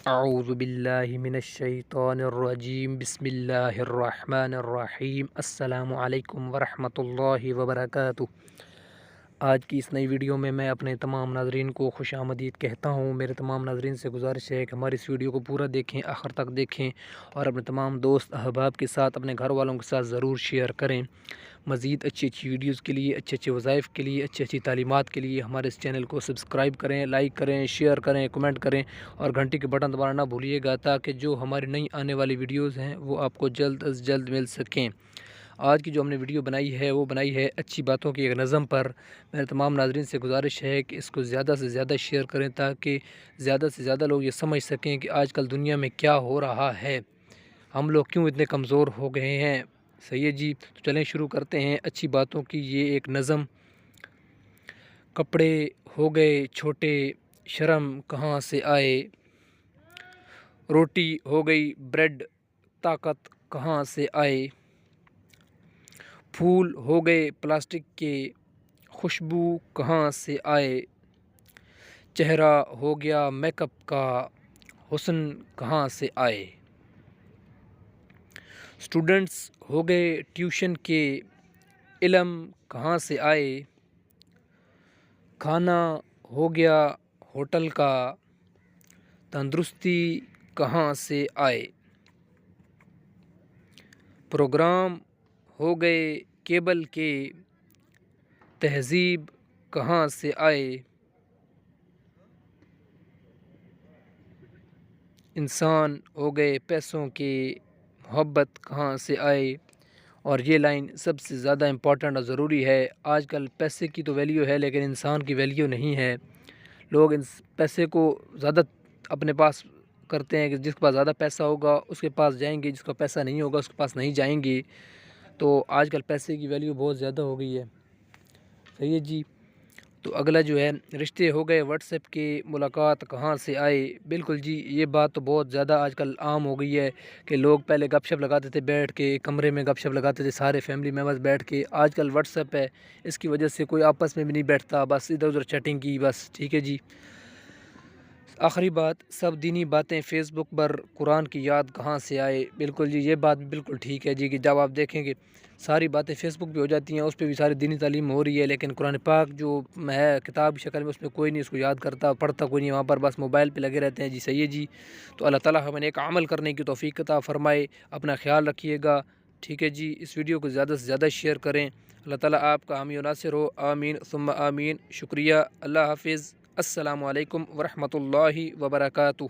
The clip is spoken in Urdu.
اعوذ باللہ من الشیطان الرجیم بسم اللہ الرحمن الرحیم السلام علیکم ورحمۃ اللہ وبرکاتہ۔ آج کی اس نئی ویڈیو میں اپنے تمام ناظرین کو خوش آمدید کہتا ہوں۔ میرے تمام ناظرین سے گزارش ہے کہ ہماری اس ویڈیو کو پورا دیکھیں، آخر تک دیکھیں اور اپنے تمام دوست احباب کے ساتھ، اپنے گھر والوں کے ساتھ ضرور شیئر کریں۔ مزید اچھی ویڈیوز کے لیے، اچھے وظائف کے لیے، اچھی تعلیمات کے لیے ہمارے اس چینل کو سبسکرائب کریں، لائک کریں، شیئر کریں، کمنٹ کریں اور گھنٹی کے بٹن دبانا نہ بھولیے گا تاکہ جو ہماری نئی آنے والی ویڈیوز ہیں وہ آپ کو جلد از جلد مل سکیں۔ آج کی جو ہم نے ویڈیو بنائی ہے وہ بنائی ہے اچھی باتوں کی ایک نظم پر۔ میرے تمام ناظرین سے گزارش ہے کہ اس کو زیادہ سے زیادہ شیئر کریں تاکہ زیادہ سے زیادہ لوگ یہ سمجھ سکیں کہ آج کل دنیا میں کیا ہو رہا ہے، ہم لوگ کیوں اتنے کمزور ہو گئے ہیں۔ صحیح ہے جی، تو چلیں شروع کرتے ہیں اچھی باتوں کی یہ ایک نظم۔ کپڑے ہو گئے چھوٹے شرم کہاں سے آئے، روٹی ہو گئی بریڈ طاقت کہاں سے آئے، پھول ہو گئے پلاسٹک کے خوشبو کہاں سے آئے، چہرہ ہو گیا میک اپ کا حسن کہاں سے آئے، اسٹوڈنٹس ہو گئے ٹیوشن کے علم کہاں سے آئے، کھانا ہو گیا ہوٹل کا تندرستی کہاں سے آئے، پروگرام ہو گئے کیبل کے تہذیب کہاں سے آئے، انسان ہو گئے پیسوں کے محبت کہاں سے آئے۔ اور یہ لائن سب سے زیادہ امپورٹنٹ اور ضروری ہے۔ آج کل پیسے کی تو ویلیو ہے لیکن انسان کی ویلیو نہیں ہے۔ لوگ پیسے کو زیادہ اپنے پاس کرتے ہیں کہ جس کے پاس زیادہ پیسہ ہوگا اس کے پاس جائیں گے، جس کا پیسہ نہیں ہوگا اس کے پاس نہیں جائیں گے۔ تو آج کل پیسے کی ویلیو بہت زیادہ ہو گئی ہے۔ صحیح ہے جی، تو اگلا جو ہے رشتے ہو گئے واٹس ایپ کے ملاقات کہاں سے آئے۔ بالکل جی، یہ بات تو بہت زیادہ آج کل عام ہو گئی ہے کہ لوگ پہلے گپ شپ لگاتے تھے بیٹھ کے کمرے میں، گپ شپ لگاتے تھے سارے فیملی ممبرز بیٹھ کے۔ آج کل واٹس ایپ ہے، اس کی وجہ سے کوئی آپس میں بھی نہیں بیٹھتا، بس ادھر ادھر چیٹنگ کی بس۔ ٹھیک ہے جی، آخری بات، سب دینی باتیں فیس بک پر قرآن کی یاد کہاں سے آئے۔ بالکل جی، یہ بات بالکل ٹھیک ہے جی کہ جب آپ دیکھیں کہ ساری باتیں فیس بک پہ ہو جاتی ہیں، اس پہ بھی ساری دینی تعلیم ہو رہی ہے، لیکن قرآن پاک جو ہے کتاب شکل میں اس میں کوئی نہیں اس کو یاد کرتا، پڑھتا کوئی نہیں، وہاں پر بس موبائل پہ لگے رہتے ہیں جی۔ صحیح ہے جی، تو اللہ تعالیٰ ہمیں ایک عمل کرنے کی توفیق عطا فرمائے۔ اپنا خیال رکھیے گا، ٹھیک ہے جی۔ اس ویڈیو کو زیادہ سے زیادہ شیئر کریں۔ اللہ تعالیٰ آپ کا حامی و ناصر ہو، آمین ثم آمین۔ شکریہ، اللہ حافظ، السلام علیکم ورحمۃ اللہ وبرکاتہ۔